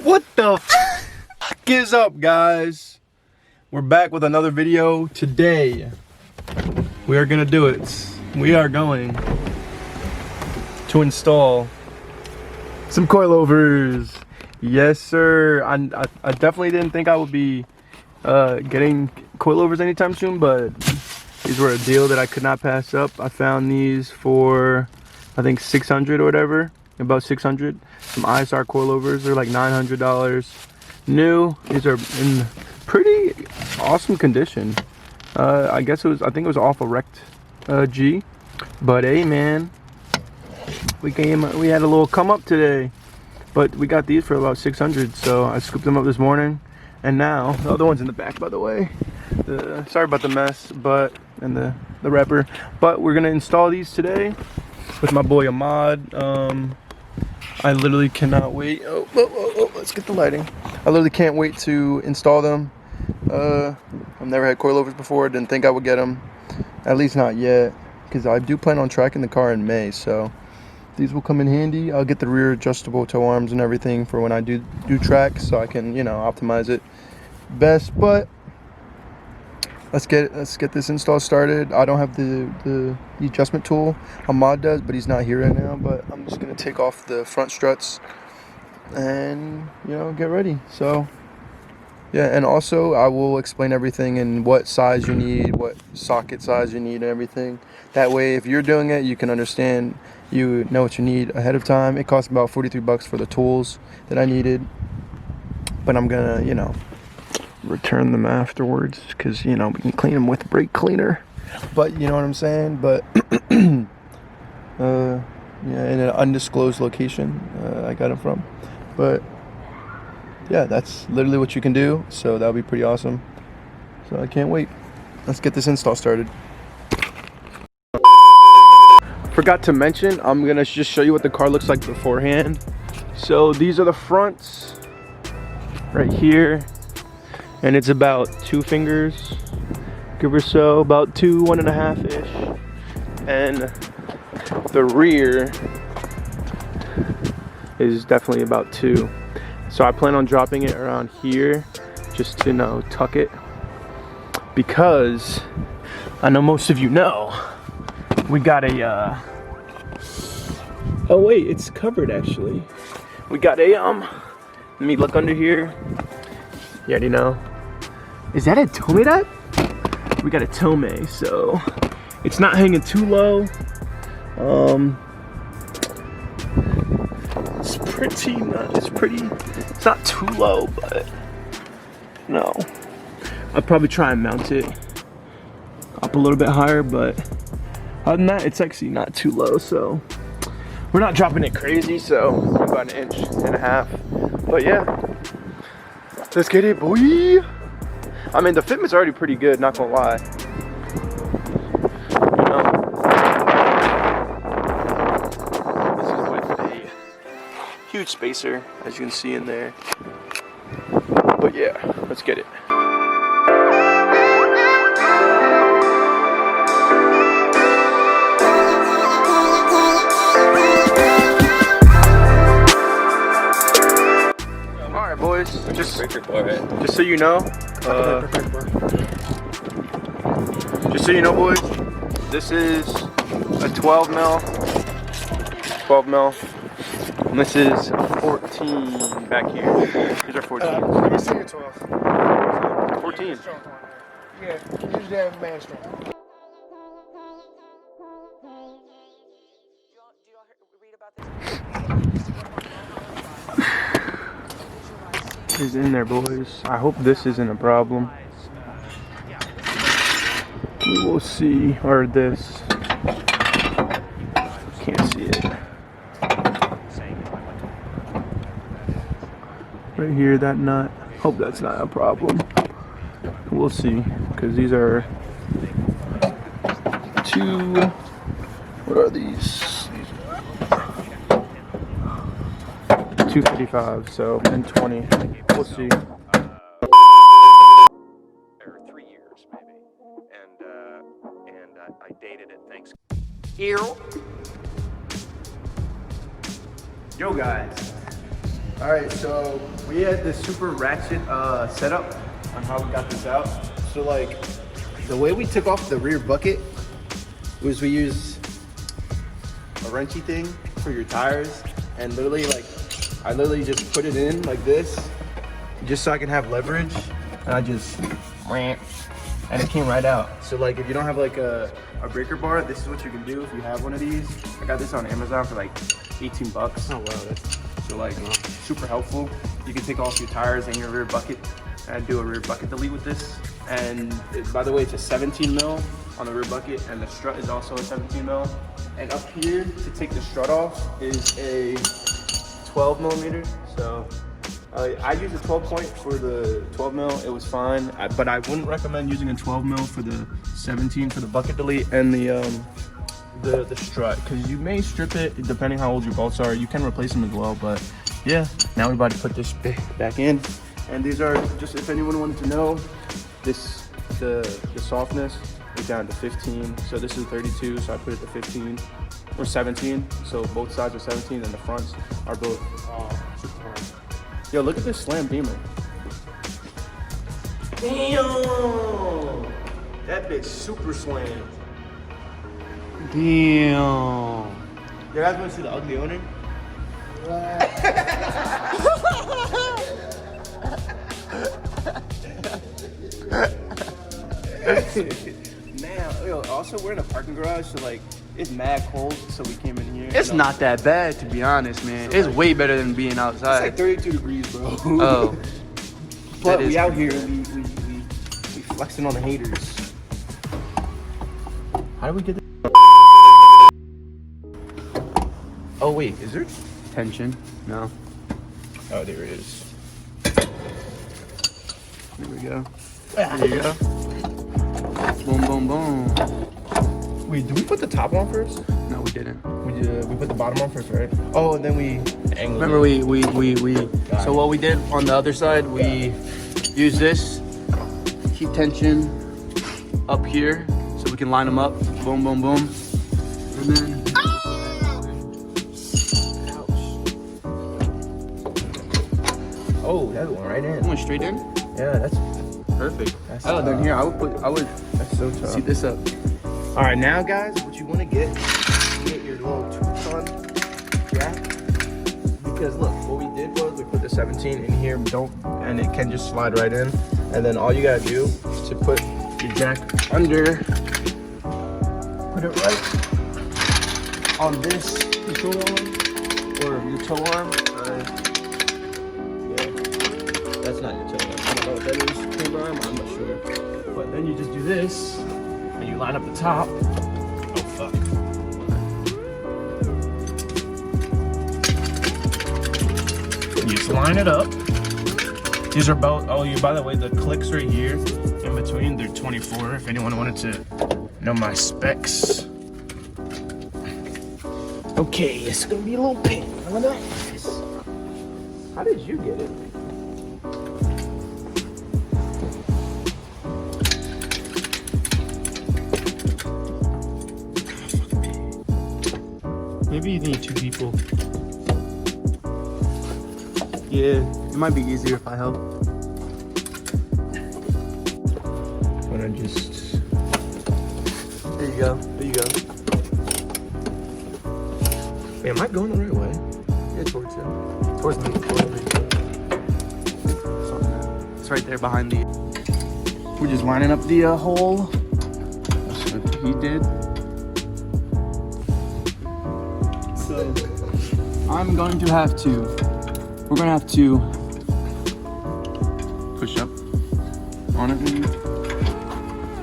What the fuck is up, guys? We're back with another video. Today we are gonna do it. We are going to install some coilovers. Yes, sir. I definitely didn't think I would be getting coilovers anytime soon, but these were a deal that I could not pass up. I found these for I think 600 or whatever, about 600. Some ISR coilovers. They're like $900 new. These are in pretty awesome condition. I think it was off a wrecked G, but hey man, we had a little come up today, but we got these for about 600. So I scooped them up this morning, and now the other one's in the back, by the way. Sorry about the mess, and the wrapper, but we're gonna install these today with my boy Ahmad. I literally cannot wait. Oh, let's get the lighting. I literally can't wait to install them. I've never had coilovers before. Didn't think I would get them, at least not yet, because I do plan on tracking the car in May. So these will come in handy. I'll get the rear adjustable tow arms and everything for when I do track, so I can, you know, optimize it best. But let's get this install started. I don't have the adjustment tool. Ahmad does, but he's not here right now. But I'm just gonna take off the front struts and, you know, get ready. So yeah, and also I will explain everything and what size you need, what socket size you need, and everything. That way, if you're doing it, you can understand, you know what you need ahead of time. It cost about 43 bucks for the tools that I needed, but I'm gonna, you know, return them afterwards, because, you know, we can clean them with brake cleaner. But you know what I'm saying. But yeah, in an undisclosed location I got them from. But yeah, that's literally what you can do, so that'll be pretty awesome. So I can't wait. Let's get this install started. Forgot to mention, I'm gonna just show you what the car looks like beforehand. So these are the fronts right here, and it's about 2 fingers, give or so, about 2, 1.5 ish. And the rear is definitely about 2. So I plan on dropping it around here, just to, you know, tuck it, because I know most of you know we got a oh wait, it's covered actually. We got a let me look under here. You already know. Is that a Tome that? We got a Tome, so it's not hanging too low. It's not too low, but no. I'll probably try and mount it up a little bit higher, but other than that, it's actually not too low, so we're not dropping it crazy, so about 1.5 inches. But yeah, let's get it, boy. I mean, the fitment's already pretty good, not gonna lie. You know, this is with a huge spacer, as you can see in there. But yeah, let's get it. Alright boys, just so you know, boys, this is a 12 mil, and this is a 14 back here. These are 14. Let me see your 12. 14. Yeah, usually have man strong. Is in there, boys. I hope this isn't a problem. We will see. Or this. Can't see it. Right here, that nut. Hope that's not a problem. We'll see, because these are 2. What are these? 255, so, and 20. We'll see. Or 3 years maybe, and I dated it. Thanks. Here. Yo guys, All right, so we had this super ratchet setup on how we got this out. So like, the way we took off the rear bucket was we used a wrenchy thing for your tires, and literally like, I literally just put it in like this, just so I can have leverage, and I just, and it came right out. So like, if you don't have like a breaker bar, this is what you can do if you have one of these. I got this on Amazon for like 18 bucks. Oh wow, that's So like, super helpful. You can take off your tires and your rear bucket and do a rear bucket delete with this. And by the way, it's a 17 mil on the rear bucket, and the strut is also a 17 mil. And up here to take the strut off is a 12 millimeter. So I used a 12 point for the 12 mil. It was fine, but I wouldn't recommend using a 12 mil for the 17 for the bucket delete and the strut, because you may strip it depending how old your bolts are. You can replace them as well, but yeah, now we're about to put this back in. And these are, just if anyone wanted to know, this the softness is down to 15. So this is 32, so I put it to 15 or 17. So both sides are 17 and the fronts are both super hard. Yo, look at this slam beamer. Damn! That bitch super slammed. damn. You guys want to see the ugly owner? Man, yo, also we're in a parking garage, so like, it's mad cold, so we came in here. It's not that bad, to be honest, man. So It's like, way better than being It's outside. like 32 degrees, bro. Oh, But that is we out pretty here, we flexing on the haters. How do we get this? Oh wait, is there? tension. No. Oh, there it is. There we go. There you go. Boom, boom, boom. Wait, did we put the top on first? No, we didn't. We put the bottom on first, right? Oh, and then we angled Remember, it. we. Got So it. what we did on the other side, we used this, keep tension up here, so we can line them up. Boom, boom, boom. And then. Oh, that went right in. Went straight in. Yeah, that's Perfect. That's Oh, then tough. here I would that's so tough. see this up. All right, now guys, what you want to get your little 2-ton jack, because look, what we did was we put the 17 in here, and it can just slide right in, and then all you gotta do is to put your jack under, put it right on this control arm or your toe arm. Yeah, that's not your toe arm. I don't know what that is. Camber arm, I'm not sure. But then you just do this, and you line up the top. Oh fuck. You just line it up. These are about, by the way, the clicks right here in between, they're 24 if anyone wanted to know my specs. Okay, it's gonna be a little pain. How did you get it? Maybe you need 2 people. Yeah, it might be easier if I help. Wanna just... There you go. There you go. Wait, am I going the right way? Yeah, towards you. Towards me. Towards me. It's right there behind the. We're just lining up the hole. That's what he did. So I'm going to have to. We're gonna have to push up on it. Maybe. I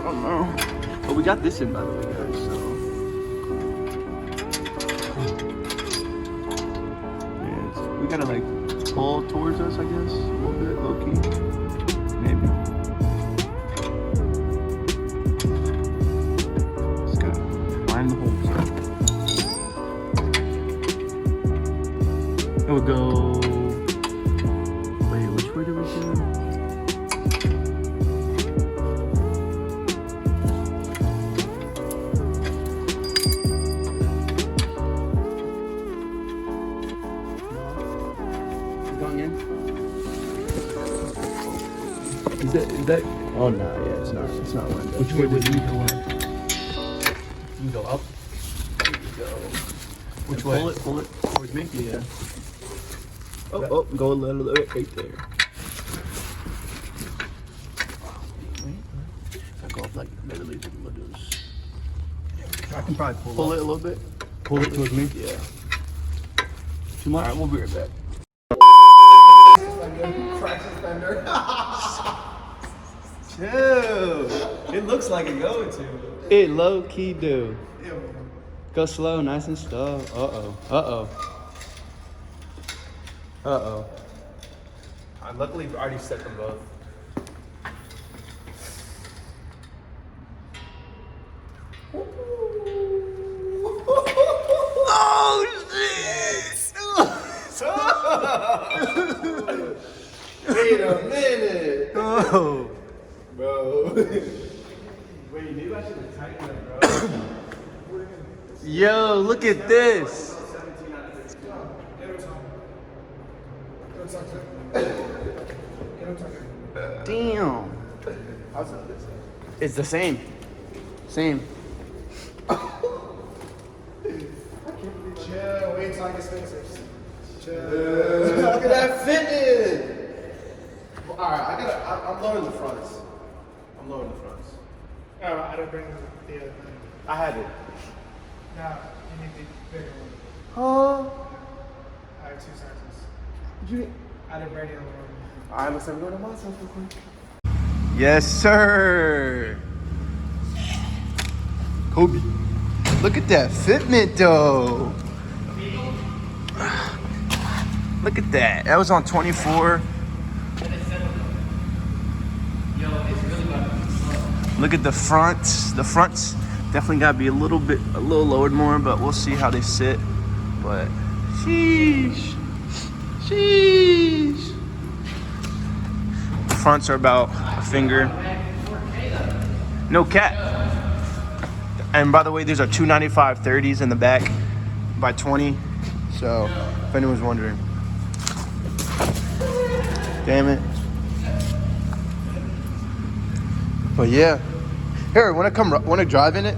don't know. But we got this in, by the way, guys. So yeah, we gotta like pull towards us, I guess, a little bit, low key, maybe. Just gotta line the holes up. It would go. Wait, which way did we go? We're going Is that? Oh no, yeah, it's not. It's not one. Which way would you go up? You can go up. There you go. Which way? Pull it towards me. Yeah. Oh, go a little bit right there. I go up like literally the windows. I can probably Pull it a little bit. Pull it towards me. Yeah. Too much? Alright, we'll be right back. Chill. It looks like a go-to. It low key do. Go slow, nice and slow. Luckily, we already set them both. Oh shit! Wait a minute. Oh. Bro. Wait, maybe I should have tightened it, bro. Yo, look at this. Damn. It's the same. Same. Chill, wait till I get spacers. Chill. Look at that fitness. Alright, I'm lowering the fronts. I'm lowering the fronts. Oh, I didn't bring the other thing. I had it. No, you need the bigger one. Oh. I have 2 sizes. You. I didn't bring the other one. Alright, let's go to my size real quick. Yes, sir. Kobe. Look at that fitment, though. Look at that. That was on 24. Look at the fronts. The fronts definitely gotta be a little lowered more, but we'll see how they sit. But sheesh. The fronts are about a finger. No cap. And by the way, these are 295 30s in the back by 20. So if anyone's wondering. Damn it. But yeah. Here, wanna drive in it?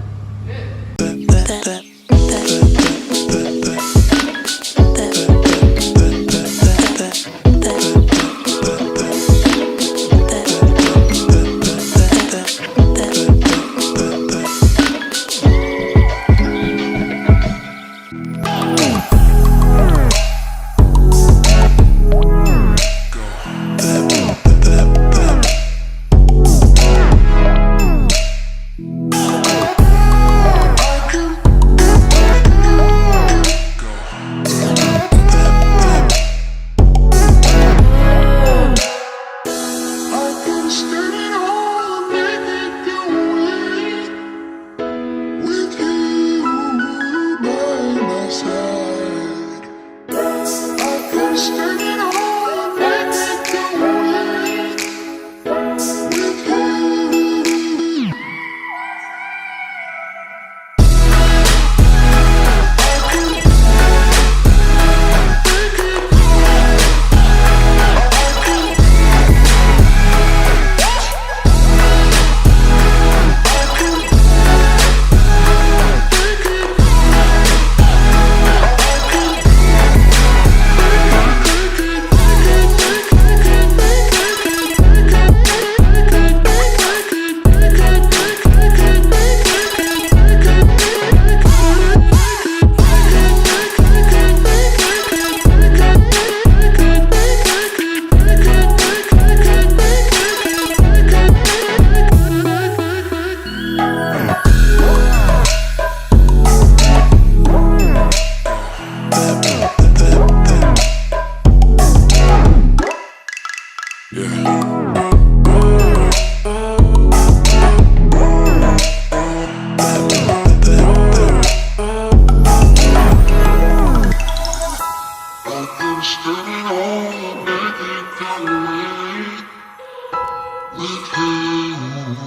With you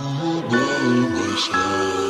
by my side.